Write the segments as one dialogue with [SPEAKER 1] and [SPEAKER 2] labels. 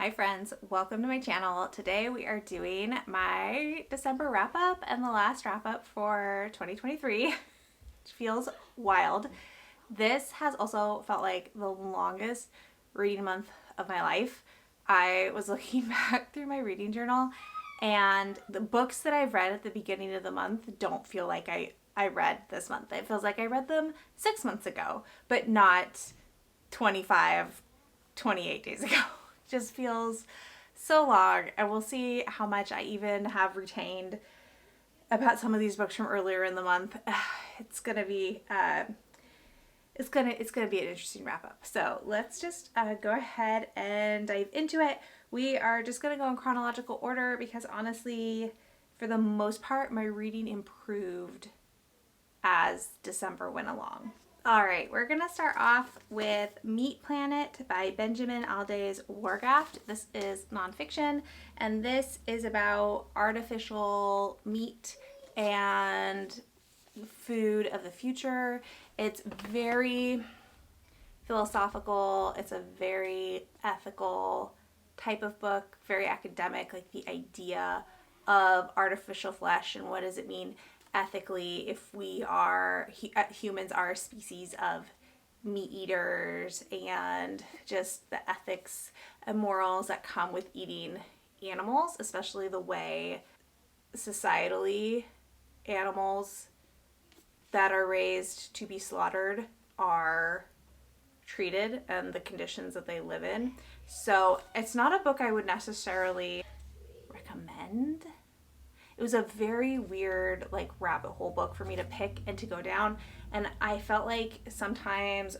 [SPEAKER 1] Hi friends, welcome to my channel. Today we are doing my December wrap up and the last wrap up for 2023, which feels wild. This has also felt like the longest reading month of my life. I was looking back through my reading journal and the books that I've read at the beginning of the month don't feel like I read this month. It feels like I read them 6 months ago, but not 25, 28 days ago. Just feels so long, and we'll see how much I even have retained about some of these books from earlier in the month. It's gonna be it's gonna be an interesting wrap up. So let's just go ahead and dive into it. We are just gonna go in chronological order because honestly, for the most part, my reading improved as December went along. All right, we're gonna start off with Meat Planet by Benjamin Aldiss Wargaft. This is nonfiction, and this is about artificial meat and food of the future. It's very philosophical. It's a very ethical type of book, very academic, like the idea of artificial flesh and what does it mean ethically if we are humans are a species of meat eaters, and just the ethics and morals that come with eating animals, especially the way societally animals that are raised to be slaughtered are treated and the conditions that they live in. So it's not a book I would necessarily recommend. It was a very weird, like, rabbit hole book for me to pick and to go down. And I felt like sometimes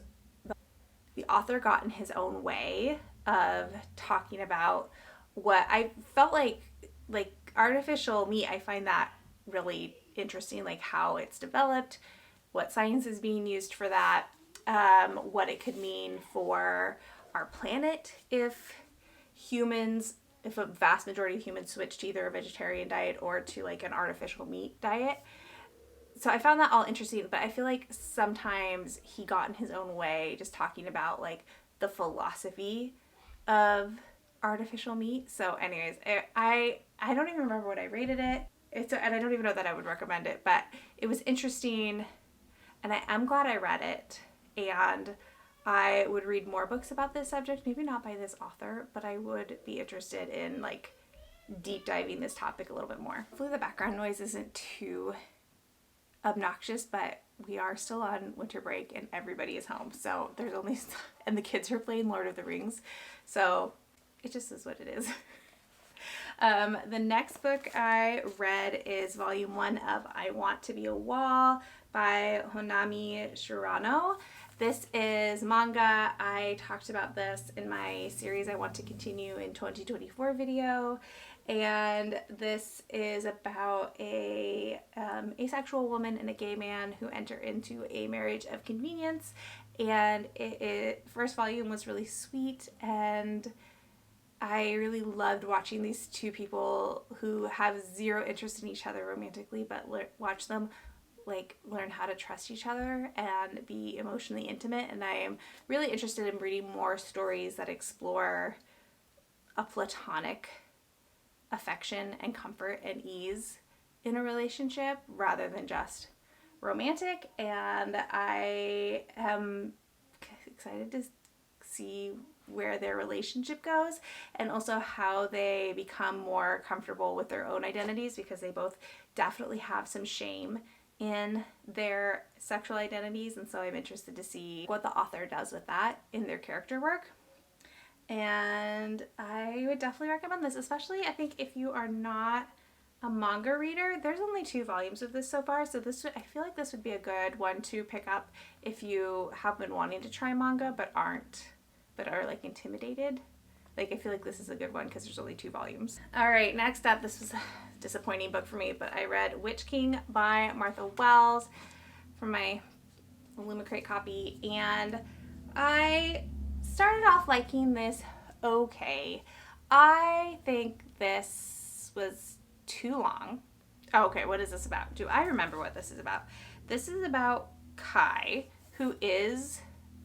[SPEAKER 1] the author got in his own way of talking about what I felt like artificial meat. I find that really interesting, like how it's developed, what science is being used for that, what it could mean for our planet if a vast majority of humans switch to either a vegetarian diet or to like an artificial meat diet. So I found that all interesting, but I feel like sometimes he got in his own way just talking about like the philosophy of artificial meat. So anyways, I don't even remember what I rated it. And I don't even know that I would recommend it, but it was interesting and I am glad I read it, and I would read more books about this subject, maybe not by this author, but I would be interested in like deep diving this topic a little bit more. Hopefully the background noise isn't too obnoxious, but we are still on winter break and everybody is home. So and the kids are playing Lord of the Rings. So it just is what it is. The next book I read is volume 1 of I Want to Be a Wall by Honami Shirano. This is manga. I talked about this in my series I Want to Continue in 2024 video. And this is about a asexual woman and a gay man who enter into a marriage of convenience. And first volume was really sweet, and I really loved watching these two people who have zero interest in each other romantically, but watch them like learn how to trust each other and be emotionally intimate. And I am really interested in reading more stories that explore a platonic affection and comfort and ease in a relationship rather than just romantic. And I am excited to see where their relationship goes, and also how they become more comfortable with their own identities, because they both definitely have some shame in their sexual identities. And so I'm interested to see what the author does with that in their character work. And I would definitely recommend this, especially I think if you are not a manga reader. There's only 2 volumes of this so far, so I feel like this would be a good one to pick up if you have been wanting to try manga but are like intimidated. Like, I feel like this is a good one because there's only 2 volumes. All right, next up, this was a disappointing book for me, but I read Witch King by Martha Wells from my Lumicrate copy, and I started off liking this okay. I think this was too long. Oh, okay, what is this about? Do I remember what this is about? This is about Kai, who is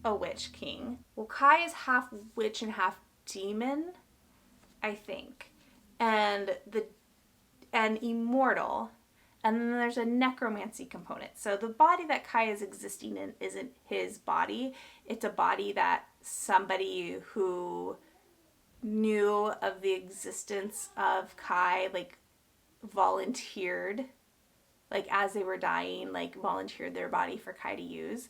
[SPEAKER 1] a witch king. Well, Kai is half witch and half demon, I think, and immortal. And then there's a necromancy component. So the body that Kai is existing in isn't his body. It's a body that somebody who knew of the existence of Kai, like, volunteered, like, as they were dying, like, volunteered their body for Kai to use.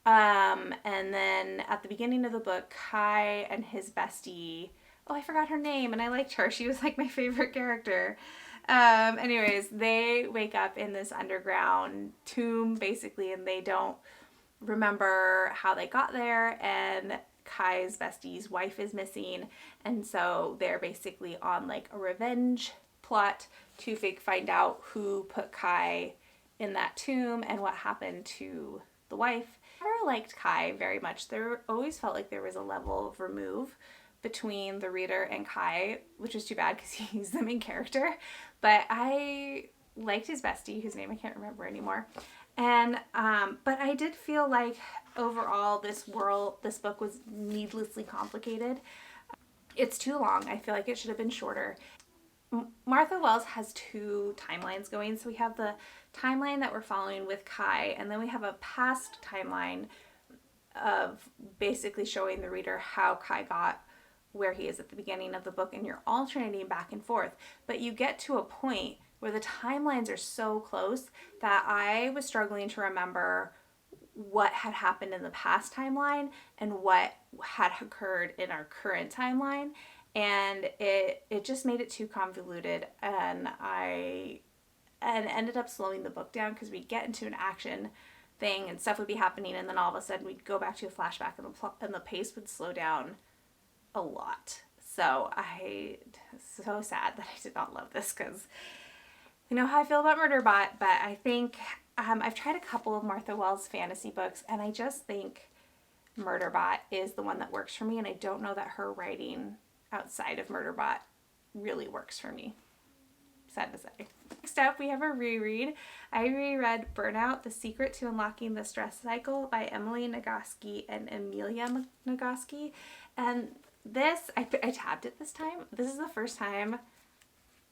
[SPEAKER 1] And then at the beginning of the book, Kai and his bestie, oh, I forgot her name, and I liked her. She was, like, my favorite character. Anyways, they wake up in this underground tomb, basically, and they don't remember how they got there, and Kai's bestie's wife is missing, and so they're basically on, like, a revenge plot to find out who put Kai in that tomb and what happened to the wife. I never liked Kai very much. There always felt like there was a level of remove between the reader and Kai, which is too bad because he's the main character. But I liked his bestie, whose name I can't remember anymore. And but I did feel like overall this book was needlessly complicated. It's too long. I feel like it should have been shorter. Martha Wells has two timelines going. So we have the timeline that we're following with Kai, and then we have a past timeline of basically showing the reader how Kai got where he is at the beginning of the book, and you're alternating back and forth. But you get to a point where the timelines are so close that I was struggling to remember what had happened in the past timeline and what had occurred in our current timeline. And it just made it too convoluted, and I ended up slowing the book down because we'd get into an action thing and stuff would be happening, and then all of a sudden we'd go back to a flashback, and the pace would slow down a lot. So so sad that I did not love this, because you know how I feel about Murderbot, but I think I've tried a couple of Martha Wells fantasy books, and I just think Murderbot is the one that works for me, and I don't know that her writing outside of Murderbot really works for me. Sad to say. Next up, we have a reread. I reread Burnout: The Secret to Unlocking the Stress Cycle by Emily Nagoski and Amelia Nagoski. And this, I tabbed it this time. This is the first time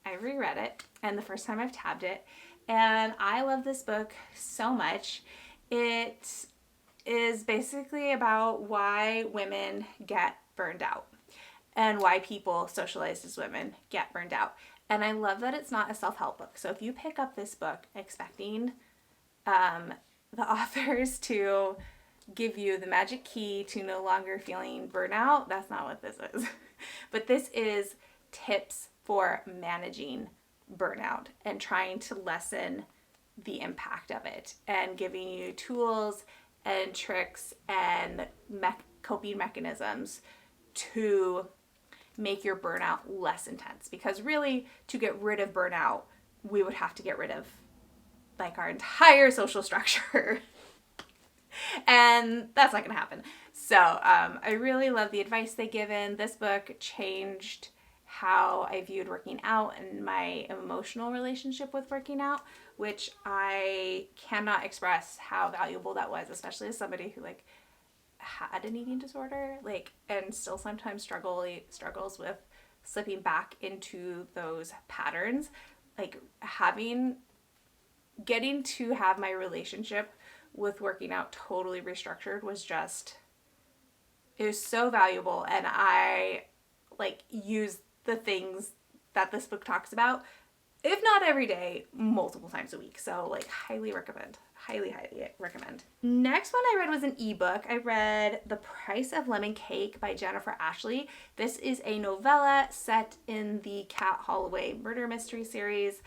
[SPEAKER 1] I reread it, and the first time I've tabbed it. And I love this book so much. It is basically about why women get burned out and why people socialized as women get burned out. And I love that it's not a self-help book. So if you pick up this book expecting the authors to give you the magic key to no longer feeling burnout, that's not what this is. But this is tips for managing burnout and trying to lessen the impact of it, and giving you tools and tricks and coping mechanisms to make your burnout less intense. Because really, to get rid of burnout, we would have to get rid of like our entire social structure. And that's not gonna happen. So I really love the advice they give in. This book changed how I viewed working out and my emotional relationship with working out, which I cannot express how valuable that was, especially as somebody who like had an eating disorder, like, and still sometimes struggles with slipping back into those patterns. Like getting to have my relationship with working out totally restructured was just, it was so valuable. And I like use the things that this book talks about, if not every day, multiple times a week. So like highly recommend. Highly recommend. Next one I read was an ebook. I read The Price of Lemon Cake by Jennifer Ashley. This is a novella set in the Cat Holloway murder mystery series.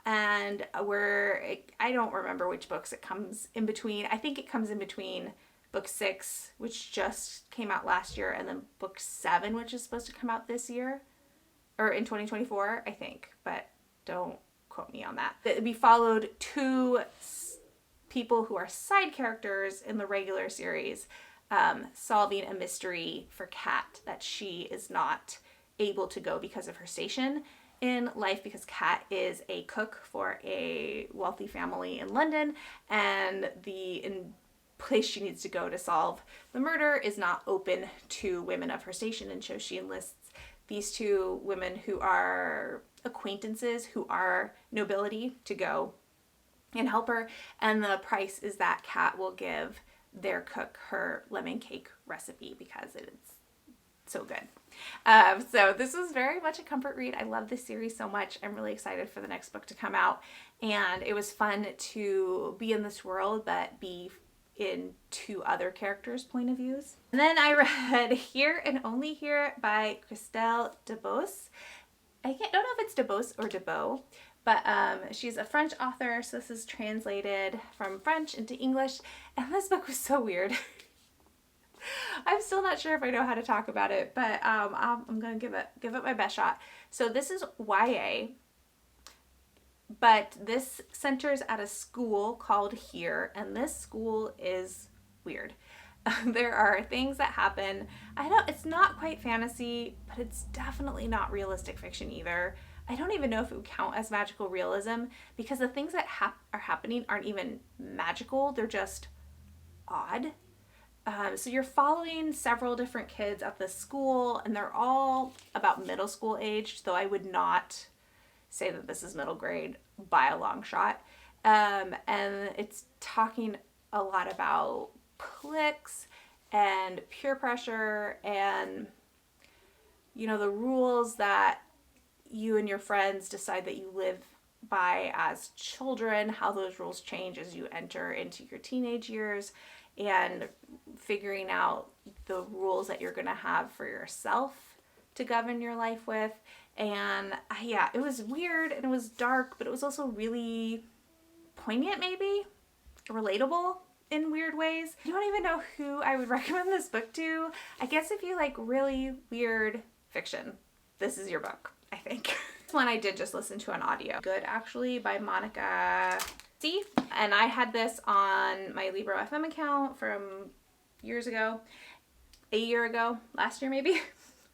[SPEAKER 1] And I don't remember which books it comes in between. I think it comes in between book 6, which just came out last year, and then book 7, which is supposed to come out this year. Or in 2024, I think. But don't quote me on that. We followed 2 people who are side characters in the regular series, solving a mystery for Kat that she is not able to go because of her station in life, because Kat is a cook for a wealthy family in London, and the place she needs to go to solve the murder is not open to women of her station, and so she enlists these two women who are acquaintances, who are nobility, to go and help her. And the price is that Kat will give their cook her lemon cake recipe because it is so good. So this was very much a comfort read. I love this series so much. I'm really excited for the next book to come out. And it was fun to be in this world, but be in two other characters' point of views. And then I read Here and Only Here by Christelle Debos. I don't know if it's Debos or Debo, but she's a French author, so this is translated from French into English. And this book was so weird. I'm still not sure if I know how to talk about it, but I'm gonna give it my best shot. So this is YA, but this centers at a school called Here, and this school is weird. There are things that happen. It's not quite fantasy, but it's definitely not realistic fiction either. I don't even know if it would count as magical realism because the things that are happening aren't even magical. They're just odd. So you're following several different kids at the school, and they're all about middle school age, though I would not say that this is middle grade by a long shot. And it's talking a lot about cliques and peer pressure and, the rules that you and your friends decide that you live by as children, how those rules change as you enter into your teenage years, and figuring out the rules that you're going to have for yourself to govern your life with. And yeah, it was weird and it was dark, but it was also really poignant, maybe relatable in weird ways. I don't even know who I would recommend this book to. I guess if you like really weird fiction, this is your book, I think. This one I did just listen to on audio. Good, actually, by Monica C. And I had this on my Libro FM account from years ago, a year ago, last year maybe.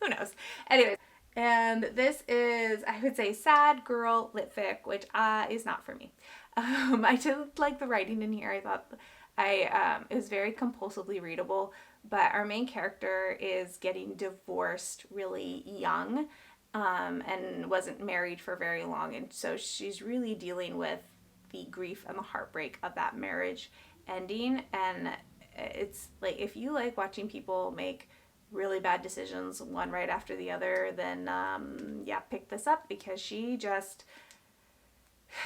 [SPEAKER 1] Who knows? Anyways, and this is, I would say, sad girl lit fic, which is not for me. I did like the writing in here. I thought it was very compulsively readable, but our main character is getting divorced really young, and wasn't married for very long, and so she's really dealing with the grief and the heartbreak of that marriage ending. And it's like, if you like watching people make really bad decisions one right after the other, then yeah, pick this up, because she just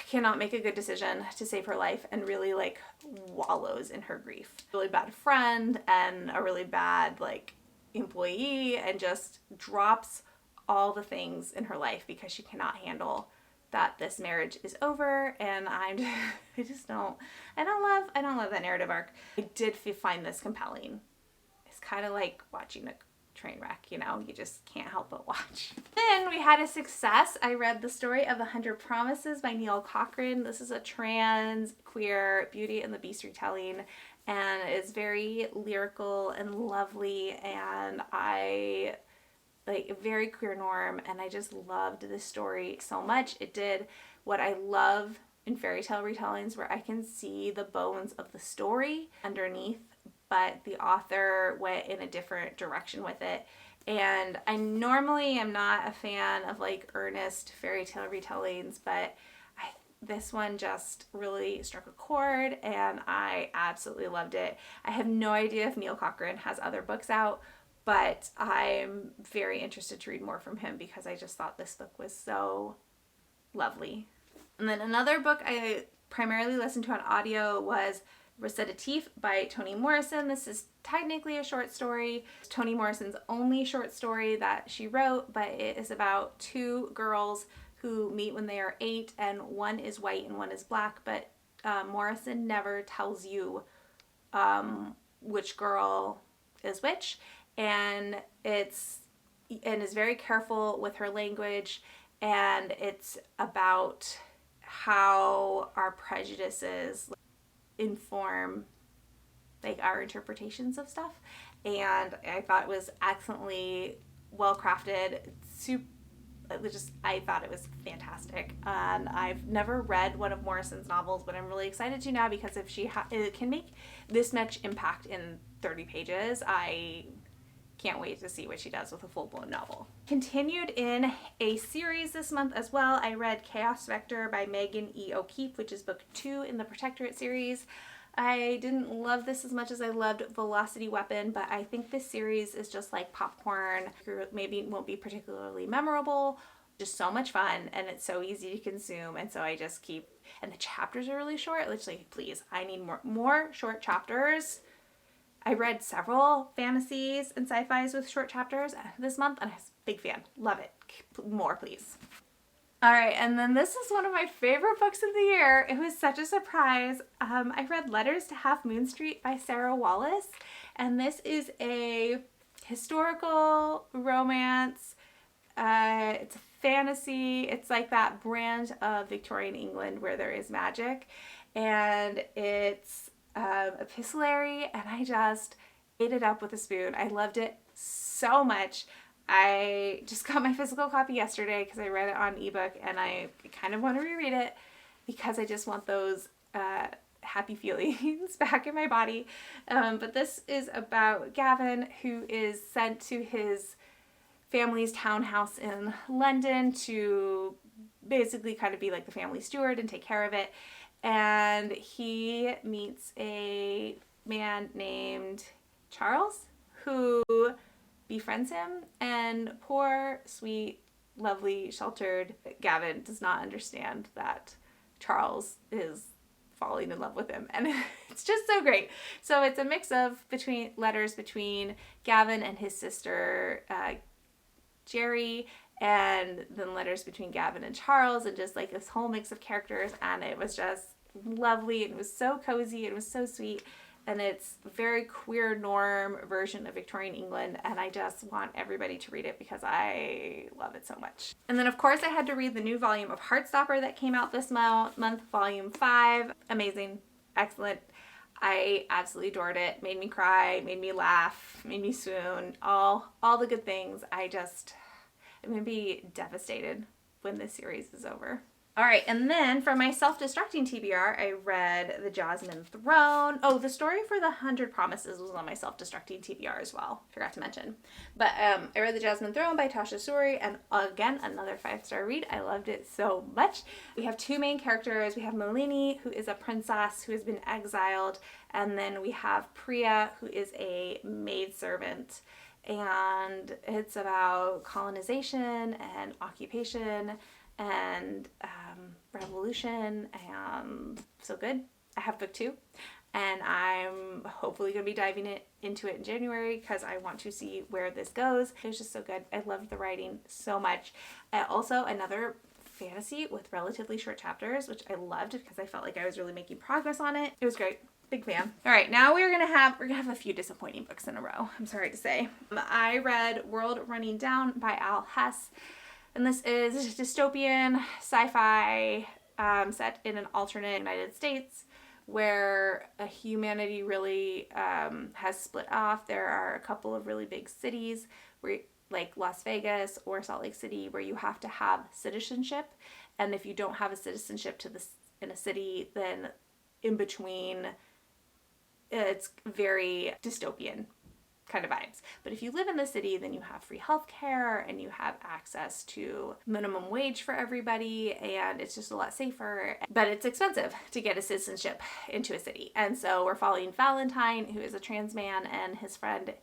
[SPEAKER 1] cannot make a good decision to save her life and really like wallows in her grief. Really bad friend and a really bad like employee, and just drops all the things in her life because she cannot handle that this marriage is over. And I don't love that narrative arc. I did find this compelling. It's kind of like watching a train wreck, you just can't help but watch. Then we had a success. I read The Story of the 100 Promises by Neil Cochran. This is a trans queer Beauty and the Beast retelling, and it's very lyrical and lovely, and I like very queer norm, and I just loved this story so much. It did what I love in fairy tale retellings, where I can see the bones of the story underneath, but the author went in a different direction with it. And I normally am not a fan of like earnest fairy tale retellings, but this one just really struck a chord, and I absolutely loved it. I have no idea if Neil Cochran has other books out, but I'm very interested to read more from him because I just thought this book was so lovely. And then another book I primarily listened to on audio was Recitative by Toni Morrison. This is technically a short story. It's Toni Morrison's only short story that she wrote, but it is about two girls who meet when they are 8, and one is white and one is black, but Morrison never tells you which girl is which, and is very careful with her language, and it's about how our prejudices inform like our interpretations of stuff. And I thought it was excellently well crafted. I thought it was fantastic. And I've never read one of Morrison's novels, but I'm really excited to now, because if she it can make this much impact in 30 pages, I can't wait to see what she does with a full-blown novel. Continued in a series this month as well, I read Chaos Vector by Megan E. O'Keefe, which is book 2 in the Protectorate series. I didn't love this as much as I loved Velocity Weapon, but I think this series is just like popcorn. Maybe it won't be particularly memorable, just so much fun, and it's so easy to consume, and so I just keep, and the chapters are really short. Literally, please, I need more short chapters. I read several fantasies and sci-fis with short chapters this month, and I'm a big fan. Love it. More, please. All right, and then this is one of my favorite books of the year. It was such a surprise. I read Letters to Half Moon Street by Sarah Wallace, and this is a historical romance. It's a fantasy. It's like that brand of Victorian England where there is magic, and it's epistolary, and I just ate it up with a spoon. I loved it so much. I just got my physical copy yesterday because I read it on ebook, and I kind of want to reread it because I just want those happy feelings back in my body. But this is about Gavin, who is sent to his family's townhouse in London to basically kind of be like the family steward and take care of it. And he meets a man named Charles who befriends him, and poor, sweet, lovely, sheltered Gavin does not understand that Charles is falling in love with him, and it's just so great. So it's a mix of letters between Gavin and his sister Jerry, and then letters between Gavin and Charles, and just like this whole mix of characters, and it was just lovely, and it was so cozy, and it was so sweet, and it's a very queer norm version of Victorian England, and I just want everybody to read it because I love it so much. And then of course I had to read the new volume of Heartstopper that came out this month, volume 5. Amazing, excellent. I absolutely adored it. Made me cry, made me laugh, made me swoon, all the good things. I'm gonna be devastated when this series is over. All right, and then for my self-destructing TBR, I read The Jasmine Throne. Oh, the story for The 100 Promises was on my self-destructing TBR as well. Forgot to mention. But I read The Jasmine Throne by Tasha Suri, and again, another 5-star read. I loved it so much. We have 2 main characters. We have Malini, who is a princess who has been exiled, and then we have Priya, who is a maidservant. And it's about colonization and occupation and revolution, and so good. I have book 2, and I'm hopefully going to be diving into it in January because I want to see where this goes. It was just so good. I loved the writing so much. Also, another fantasy with relatively short chapters, which I loved because I felt like I was really making progress on it. It was great. Big fan. All right, now we're gonna have a few disappointing books in a row, I'm sorry to say. I read World Running Down by Al Hess. And this is dystopian sci-fi set in an alternate United States where humanity really has split off. There are a couple of really big cities like Las Vegas or Salt Lake City where you have to have citizenship. And if you don't have a citizenship in a city, then in between, it's very dystopian kind of vibes. But if you live in the city, then you have free healthcare and you have access to minimum wage for everybody, and it's just a lot safer. But it's expensive to get a citizenship into a city. And so we're following Valentine, who is a trans man, and his friend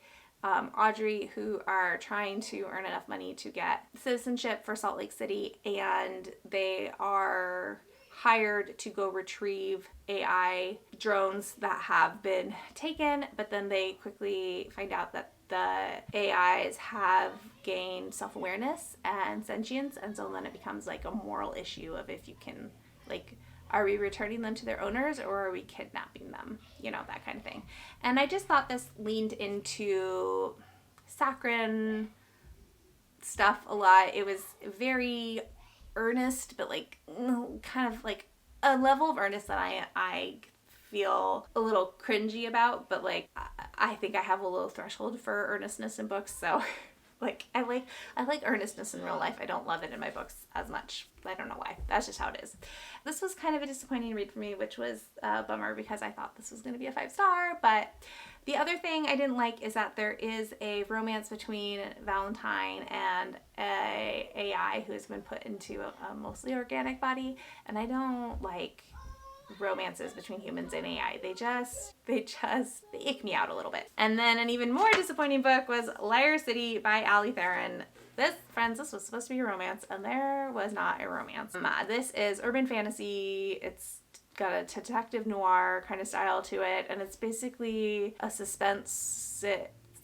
[SPEAKER 1] Audrey, who are trying to earn enough money to get citizenship for Salt Lake City, and they are hired to go retrieve AI drones that have been taken, but then they quickly find out that the AIs have gained self-awareness and sentience, and so then it becomes like a moral issue of if you can, like, are we returning them to their owners or are we kidnapping them? You know, that kind of thing. And I just thought this leaned into saccharine stuff a lot. It was very earnest, but like kind of like a level of earnest that I feel a little cringy about, but like I think I have a low threshold for earnestness in books, so I like earnestness in real life. I don't love it in my books as much. I don't know why. That's just how it is. This was kind of a disappointing read for me, which was a bummer because I thought this was going to be a 5-star. But the other thing I didn't like is that there is a romance between Valentine and a AI who has been put into a mostly organic body, and I don't like romances between humans and AI. They ick me out a little bit. And then an even more disappointing book was Liar City by Ali Theron. This was supposed to be a romance, and there was not a romance. This is urban fantasy. It's got a detective noir kind of style to it, and it's basically a suspense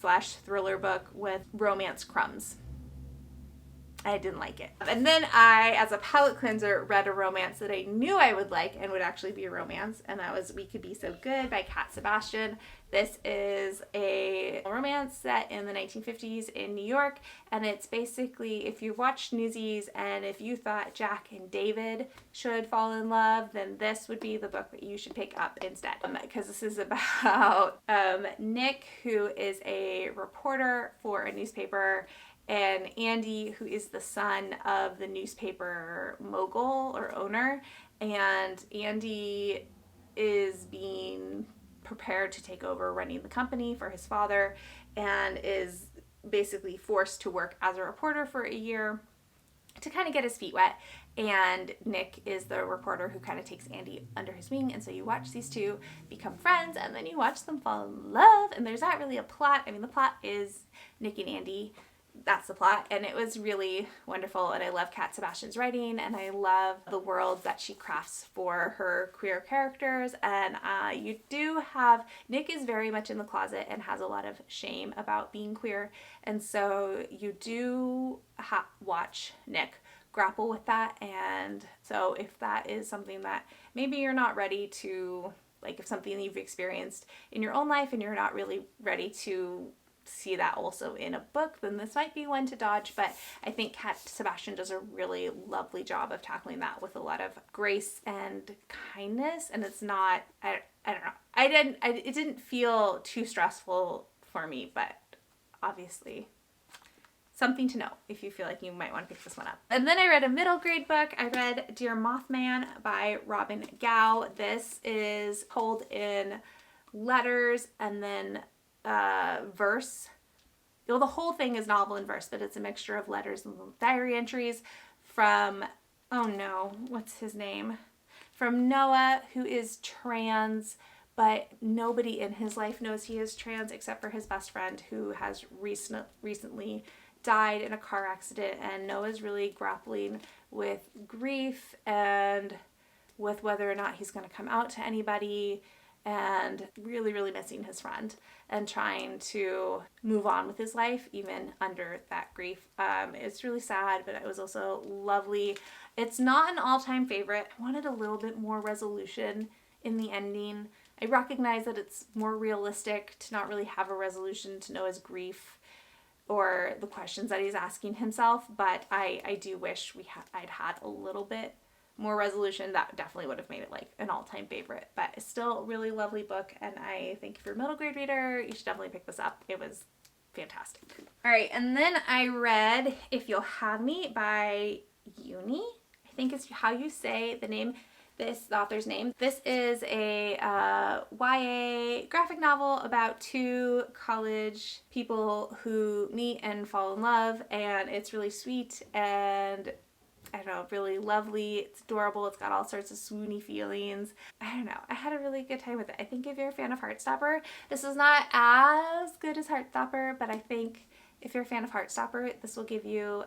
[SPEAKER 1] / thriller book with romance crumbs. I didn't like it. And then I, as a palate cleanser, read a romance that I knew I would like and would actually be a romance, and that was We Could Be So Good by Cat Sebastian. This is a romance set in the 1950s in New York, and it's basically, if you watched Newsies and if you thought Jack and David should fall in love, then this would be the book that you should pick up instead. Because this is about Nick, who is a reporter for a newspaper, and Andy, who is the son of the newspaper mogul or owner. And Andy is being prepared to take over running the company for his father and is basically forced to work as a reporter for a year to kind of get his feet wet. And Nick is the reporter who kind of takes Andy under his wing. And so you watch these two become friends, and then you watch them fall in love. And there's not really a plot. I mean, the plot is Nick and Andy. That's the plot, and it was really wonderful, and I love Cat Sebastian's writing, and I love the world that she crafts for her queer characters. And you do have, Nick is very much in the closet and has a lot of shame about being queer, and so you do watch Nick grapple with that. And so if that is something that maybe you're not ready to, like, if something you've experienced in your own life and you're not really ready to see that also in a book, then this might be one to dodge. But I think Cat Sebastian does a really lovely job of tackling that with a lot of grace and kindness, and it's not, I don't know, it didn't feel too stressful for me, but obviously something to know if you feel like you might want to pick this one up. And then I read a middle grade book. I read Dear Mothman by Robin Gao. This is told in letters and then verse. Well, the whole thing is novel and verse, but it's a mixture of letters and diary entries from, oh no, what's his name? From Noah, who is trans, but nobody in his life knows he is trans except for his best friend, who has recently died in a car accident. And Noah's really grappling with grief and with whether or not he's going to come out to anybody, and really, really missing his friend and trying to move on with his life even under that grief. It's really sad, but it was also lovely. It's not an all-time favorite. I wanted a little bit more resolution in the ending. I recognize that it's more realistic to not really have a resolution to Noah's grief or the questions that he's asking himself, but I do wish I'd had a little bit more resolution. That definitely would have made it like an all-time favorite, but it's still a really lovely book, and I think if you're a middle grade reader, you should definitely pick this up. It was fantastic. All right, and then I read If You'll Have Me by Uni. I think it's how you say the author's name. This is a YA graphic novel about two college people who meet and fall in love, and it's really sweet and, I don't know, really lovely. It's adorable. It's got all sorts of swoony feelings. I don't know. I had a really good time with it. I think if you're a fan of Heartstopper, this is not as good as Heartstopper, but I think if you're a fan of Heartstopper, this will give you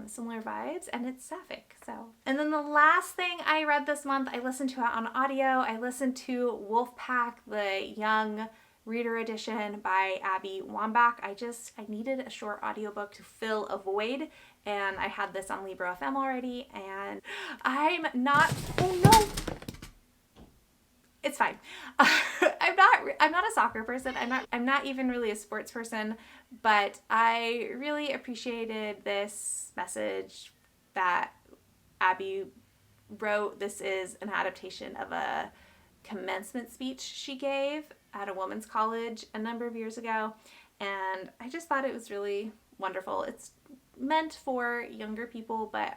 [SPEAKER 1] similar vibes, and it's sapphic. So, and then the last thing I read this month, I listened to it on audio. I listened to Wolfpack, the Young Reader Edition by Abby Wambach. I needed a short audiobook to fill a void, and I had this on Libro FM already, and I'm not, oh no, it's fine. I'm not a soccer person. I'm not even really a sports person, but I really appreciated this message that Abby wrote. This is an adaptation of a commencement speech she gave at a women's college a number of years ago, and I just thought it was really wonderful. It's meant for younger people, but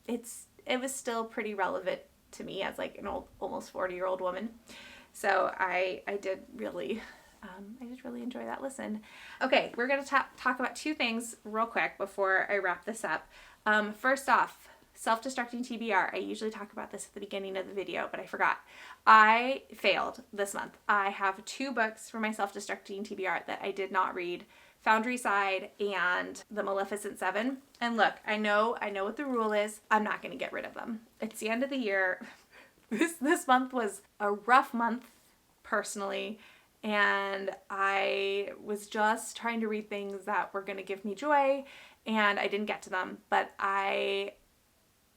[SPEAKER 1] it was still pretty relevant to me as like an old, almost 40-year-old woman. So I did really enjoy that listen. Okay, we're going to talk about two things real quick before I wrap this up. First off, self-destructing TBR. I usually talk about this at the beginning of the video, but I forgot. I failed this month. I have 2 books for my self-destructing TBR that I did not read. Foundry Side and The Maleficent 7. And look, I know what the rule is. I'm not going to get rid of them. It's the end of the year. This month was a rough month personally, and I was just trying to read things that were going to give me joy, and I didn't get to them. But I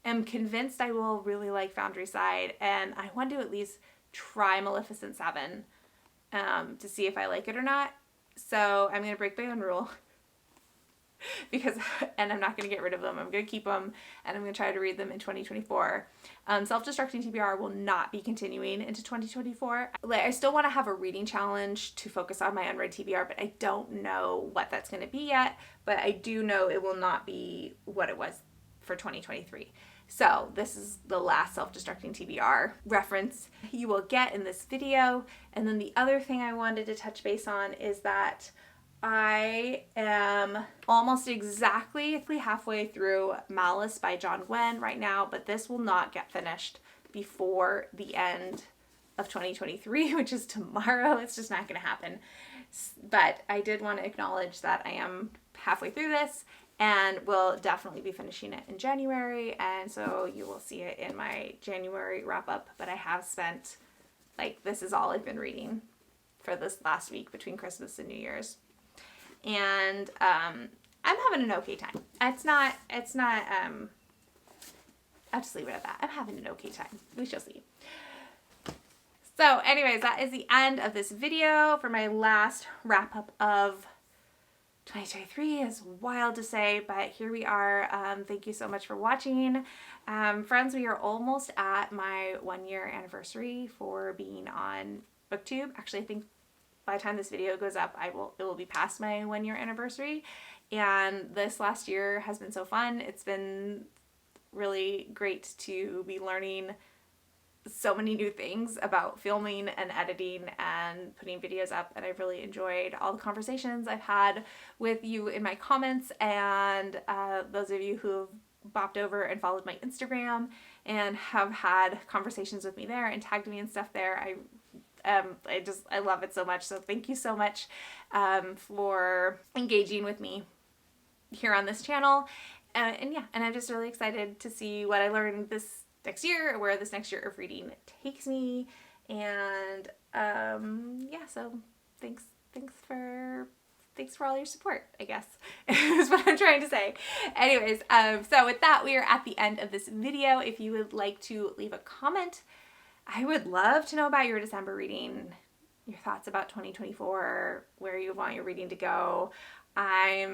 [SPEAKER 1] am convinced I will really like Foundry Side, and I want to at least try Maleficent 7 to see if I like it or not. So I'm going to break my own rule and I'm not going to get rid of them. I'm going to keep them, and I'm going to try to read them in 2024. Self-Destructing TBR will not be continuing into 2024. I still want to have a reading challenge to focus on my unread TBR, but I don't know what that's going to be yet. But I do know it will not be what it was for 2023. So this is the last self-destructing TBR reference you will get in this video. And then the other thing I wanted to touch base on is that I am almost exactly halfway through Malice by John Gwen right now, but this will not get finished before the end of 2023, which is tomorrow. It's just not going to happen. But I did want to acknowledge that I am halfway through this, and will definitely be finishing it in January, and so you will see it in my January wrap up. But I have spent, this is all I've been reading for this last week between Christmas and New Year's, and I'm having an okay time. It's not I'll just leave it at that. I'm having an okay time. We shall see. So anyways, that is the end of this video for my last wrap up of 2023. Is wild to say, but here we are. Thank you so much for watching. Friends, we are almost at my 1-year anniversary for being on BookTube. Actually, I think by the time this video goes up, it will be past my 1-year anniversary. And this last year has been so fun. It's been really great to be learning so many new things about filming and editing and putting videos up, and I've really enjoyed all the conversations I've had with you in my comments, and those of you who have bopped over and followed my Instagram and have had conversations with me there and tagged me and stuff there. I love it so much. So thank you so much for engaging with me here on this channel, and I'm just really excited to see what I learned this next year, or where this next year of reading takes me. And so thanks for all your support, I guess, is what I'm trying to say. Anyways, so with that, we are at the end of this video. If you would like to leave a comment, I would love to know about your December reading, your thoughts about 2024, where you want your reading to go. I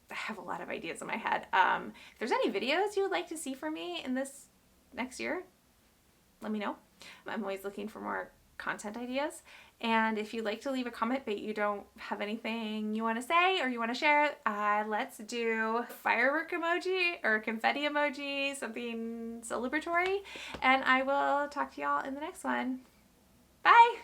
[SPEAKER 1] have a lot of ideas in my head. If there's any videos you would like to see from me in this next year, let me know. I'm always looking for more content ideas. And if you'd like to leave a comment but you don't have anything you want to say or you want to share, let's do firework emoji or confetti emoji, something celebratory, and I will talk to y'all in the next one. Bye!